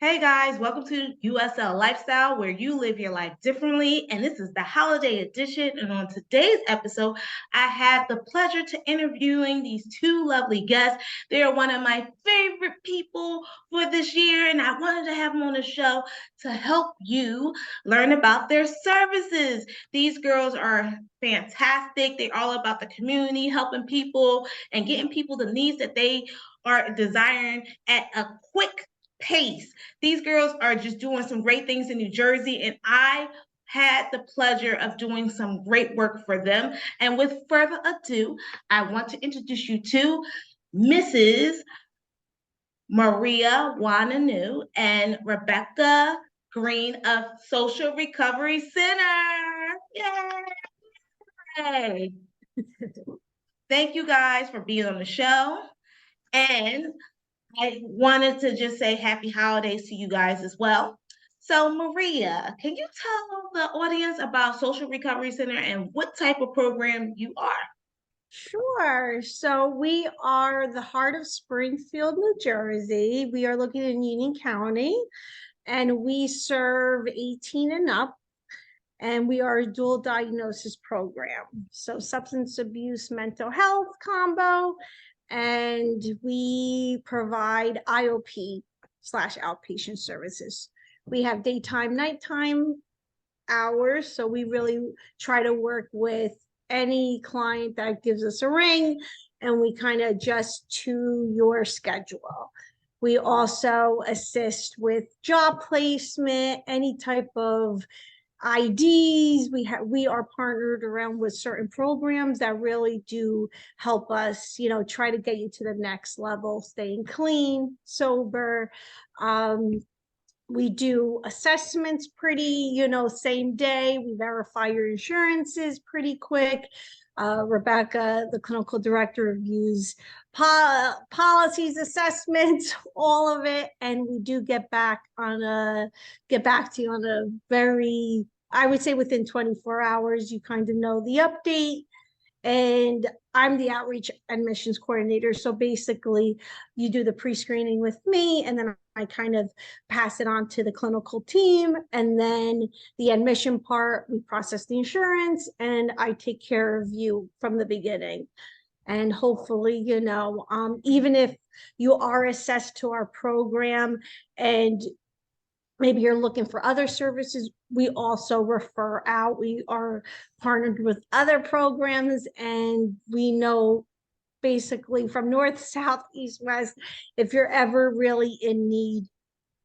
Hey guys, welcome to USL Lifestyle, where you live your life differently. And this is the holiday edition. And on today's episode, I had the pleasure to interviewing these two lovely guests. They are one of my favorite people for this year, and I wanted to have them on the show to help you learn about their services. These girls are fantastic. They're all about the community, helping people and getting people the needs that they are desiring at a quick pace. These girls are just doing some great things in New Jersey, and I had the pleasure of doing some great work for them. And with further ado, I want to introduce you to Mrs. Maria Wanounon and Rebecka Green of Social Recovery Center. Yay! Thank you guys for being on the show. And I wanted to just say happy holidays to you guys as well. So, Maria, can you tell the audience about Social Recovery Center and what type of program you are? Sure. So we are the heart of Springfield, New Jersey. We are located in Union County and we serve 18 and up. And we are a dual diagnosis program. So substance abuse, mental health combo. And we provide IOP/outpatient services. We have daytime, nighttime hours. So we really try to work with any client that gives us a ring, and we kind of adjust to your schedule. We also assist with job placement, any type of IDs. We are partnered around with certain programs that really do help us, try to get you to the next level, staying clean, sober. We do assessments pretty, same day. We verify your insurances pretty quick. Rebecka, the clinical director, reviews policies, assessments, all of it. And we do get back to you on a very, I would say within 24 hours, you kind of know the update. And I'm the outreach admissions coordinator. So basically you do the pre-screening with me, and then I kind of pass it on to the clinical team. And then the admission part, we process the insurance, and I take care of you from the beginning. And hopefully, even if you are assessed to our program and maybe you're looking for other services, we also refer out. We are partnered with other programs, and we know basically from north, south, east, west, if you're ever really in need,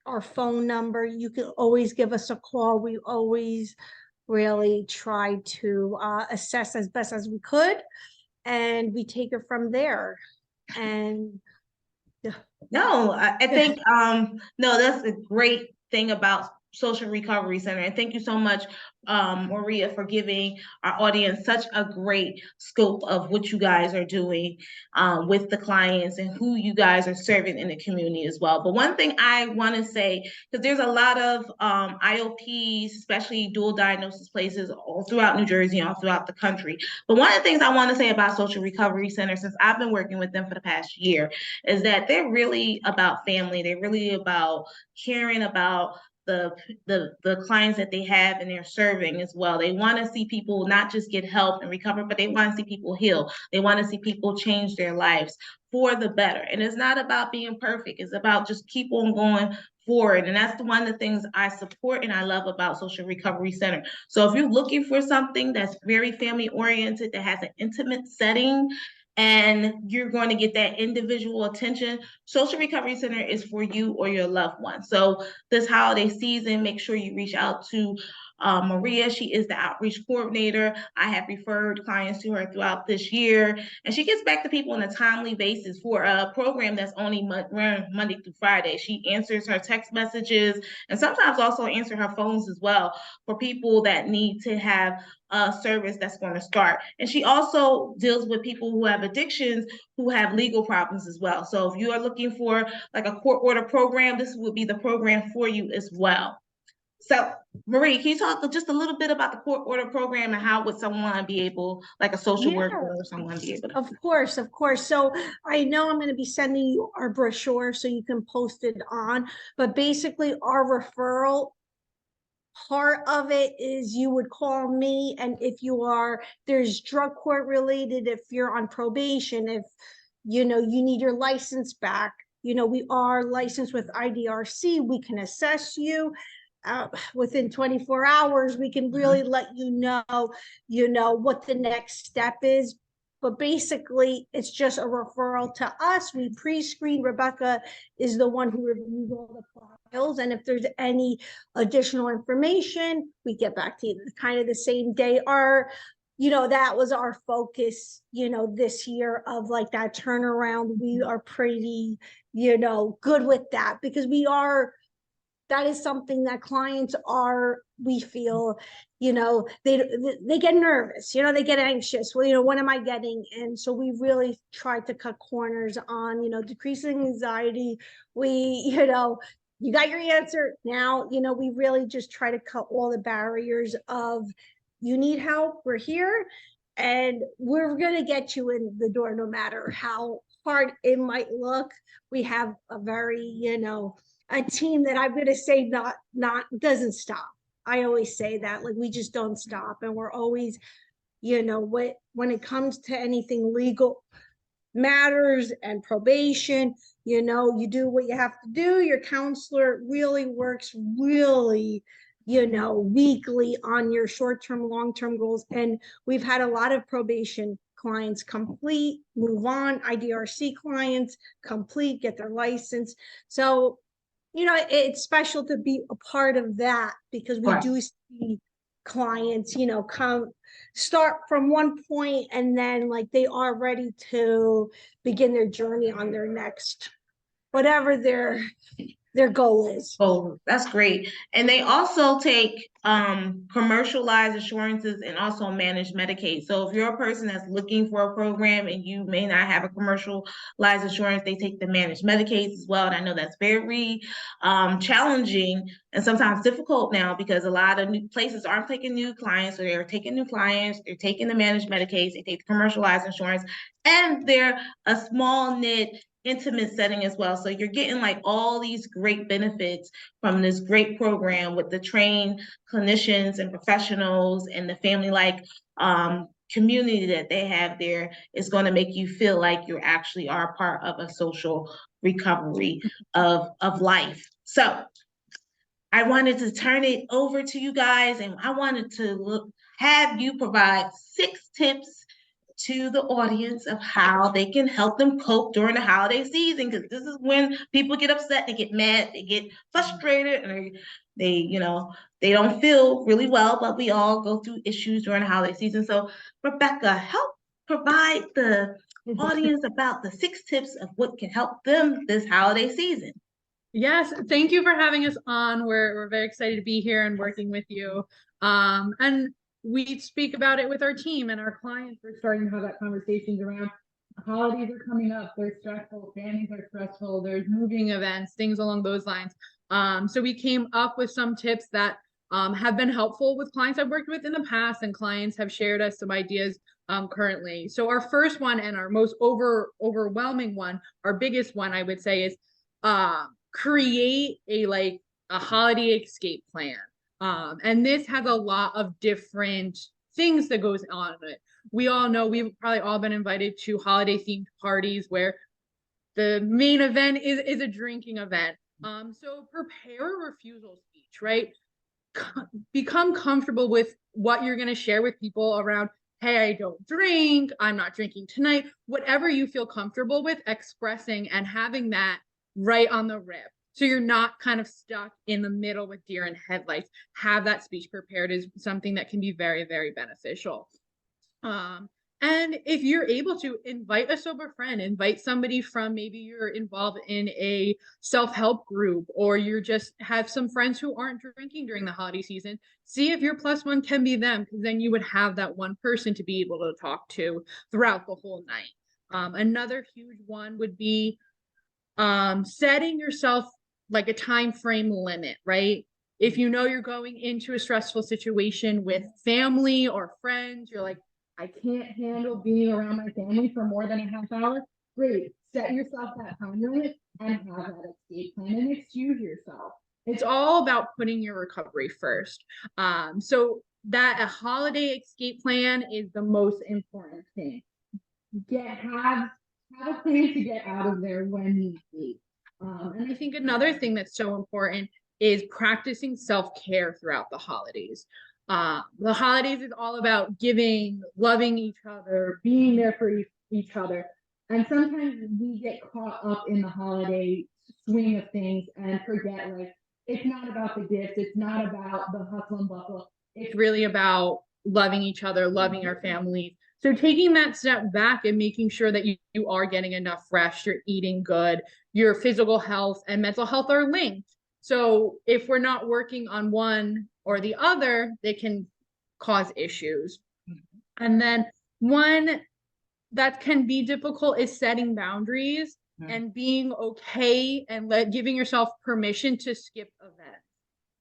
our phone number, you can always give us a call. We always really try to assess as best as we could, and we take it from there. And No, I think no, that's a great thing about Social Recovery Center. And thank you so much, Maria, for giving our audience such a great scope of what you guys are doing with the clients and who you guys are serving in the community as well. But one thing I want to say, because there's a lot of IOPs, especially dual diagnosis places all throughout New Jersey, all throughout the country. But one of the things I want to say about Social Recovery Center, since I've been working with them for the past year, is that they're really about family. They're really about caring about the clients that they have and they're serving as well. They want to see people not just get help and recover, but they want to see people heal. They want to see people change their lives for the better. And it's not about being perfect. It's about just keep on going forward. And that's one of the things I support and I love about Social Recovery Center. So if you're looking for something that's very family oriented, that has an intimate setting, and you're going to get that individual attention, Social Recovery Center is for you or your loved one. So this holiday season, make sure you reach out to Maria. She is the outreach coordinator. I have referred clients to her throughout this year, and she gets back to people on a timely basis for a program that's only Monday through Friday. She answers her text messages and sometimes also answer her phones as well for people that need to have a service that's going to start. And she also deals with people who have addictions, who have legal problems as well. So if you are looking for like a court order program, this would be the program for you as well. So, Marie, can you talk just a little bit about the court order program and how would someone be able, like a social Yeah, worker or someone be able to? of course, of course. So I know I'm going to be sending you our brochure so you can post it on, but basically our referral part of it is you would call me, and if you are, there's drug court related, if you're on probation, if you know you need your license back, you know, we are licensed with IDRC, we can assess you within 24 hours, we can really let you know what the next step is. But basically it's just a referral to us. We pre-screen. Rebecka is the one who reviews all the files, and if there's any additional information, we get back to you kind of the same day. Our, you know, that was our focus, you know, this year, of like that turnaround. We are pretty, you know, good with that, because we are, that is something that clients are, we feel, you know, they get nervous, you know, they get anxious. Well, you know, what am I getting? And so we really tried to cut corners on, you know, decreasing anxiety. We, you know, you got your answer now, you know, we really just try to cut all the barriers of, you need help, we're here, and we're going to get you in the door no matter how hard it might look. We have a very, you know, a team that I'm going to say not doesn't stop. I always say that, like, we just don't stop, and we're always, you know, when it comes to anything legal matters and probation, you know, you do what you have to do. Your counselor really works really, you know, weekly on your short-term, long-term goals. And we've had a lot of probation clients complete, move on, IDRC clients complete, get their license. So, you know, it's special to be a part of that, because we do see clients, you know, come start from one point, and then like they are ready to begin their journey on their next, whatever their goal is. Oh, that's great. And they also take commercialized insurances and also manage Medicaid. So if you're a person that's looking for a program and you may not have a commercialized insurance, they take the managed Medicaid as well. And I know that's very challenging and sometimes difficult now, because a lot of new places aren't taking new clients, or they're taking new clients, they're taking the managed Medicaid, they take the commercialized insurance, and they're a small knit intimate setting as well. So you're getting like all these great benefits from this great program with the trained clinicians and professionals and the family-like community that they have there. Is going to make you feel like you actually are part of a social recovery of life. So I wanted to turn it over to you guys, and I wanted to have you provide 6 tips to the audience of how they can help them cope during the holiday season, because this is when people get upset, they get mad, they get frustrated, and they, you know, they don't feel really well, but we all go through issues during the holiday season. So Rebecka, help provide the audience about the 6 tips of what can help them this holiday season. Yes, thank you for having us on. We're very excited to be here and working with you. And we speak about it with our team and our clients. We're starting to have that conversations around holidays are coming up. They're stressful, families are stressful, there's moving events, things along those lines. So we came up with some tips that have been helpful with clients I've worked with in the past, and clients have shared us some ideas currently. So our first one, and our most overwhelming one, our biggest one, I would say, is create a holiday escape plan. And this has a lot of different things that goes on in it. We all know, we've probably all been invited to holiday themed parties where the main event is a drinking event. So prepare a refusal speech, right? Become comfortable with what you're going to share with people around, hey, I don't drink, I'm not drinking tonight, whatever you feel comfortable with expressing, and having that right on the rip. So you're not kind of stuck in the middle with deer in headlights. Have that speech prepared is something that can be very, very beneficial. And if you're able to, invite a sober friend, invite somebody from, maybe you're involved in a self-help group, or you just have some friends who aren't drinking during the holiday season. See if your plus one can be them, because then you would have that one person to be able to talk to throughout the whole night. Another huge one would be setting yourself like a time frame limit, right? If you know you're going into a stressful situation with family or friends, you're like, I can't handle being around my family for more than a half hour. Great. Set yourself that time limit and have that escape plan and excuse yourself. It's all about putting your recovery first. So that a holiday escape plan is the most important thing. Have a plan to get out of there when need be. And I think another thing that's so important is practicing self-care throughout the holidays. The holidays is all about giving, loving each other, being there for each other. And sometimes we get caught up in the holiday swing of things and forget, like, it's not about the gifts, it's not about the hustle and bustle. It's really about loving each other, loving our families. So taking that step back and making sure that you are getting enough rest, you're eating good, your physical health and mental health are linked. So if we're not working on one or the other, they can cause issues. And then one that can be difficult is setting boundaries and being okay and giving yourself permission to skip events.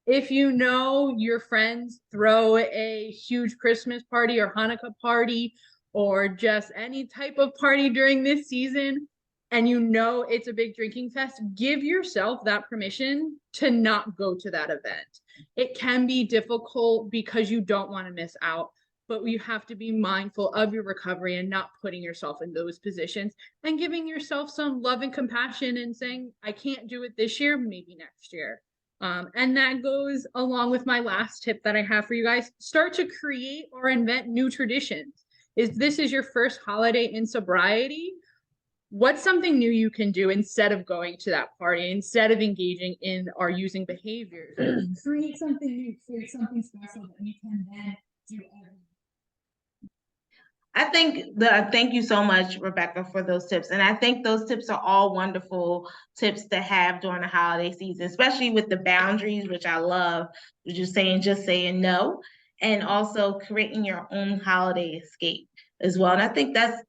If you know your friends throw a huge Christmas party or Hanukkah party or just any type of party during this season, and you know it's a big drinking fest, give yourself that permission to not go to that event. It can be difficult because you don't want to miss out, but you have to be mindful of your recovery and not putting yourself in those positions and giving yourself some love and compassion and saying, I can't do it this year, maybe next year. And that goes along with my last tip that I have for you guys. Start to create or invent new traditions. If this is your first holiday in sobriety, what's something new you can do instead of going to that party, instead of engaging in or using behaviors? Create something new, create something special that you can then do every Thank you so much, Rebecka, for those tips. And I think those tips are all wonderful tips to have during the holiday season, especially with the boundaries, which I love, which is just saying no, and also creating your own holiday escape as well. And I think that's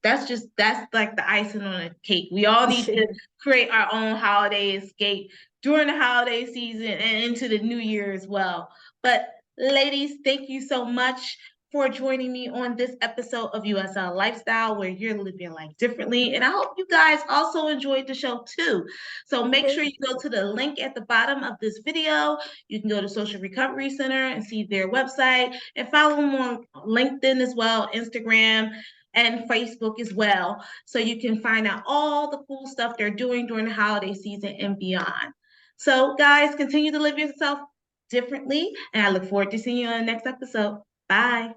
like the icing on the cake. We all need to create our own holiday escape during the holiday season and into the new year as well. But ladies, thank you so much for joining me on this episode of USL Lifestyle, where you're living your life differently. And I hope you guys also enjoyed the show too. So make sure you go to the link at the bottom of this video. You can go to Social Recovery Center and see their website and follow them on LinkedIn as well, Instagram, and Facebook as well. So you can find out all the cool stuff they're doing during the holiday season and beyond. So guys, continue to live yourself differently. And I look forward to seeing you on the next episode. Bye.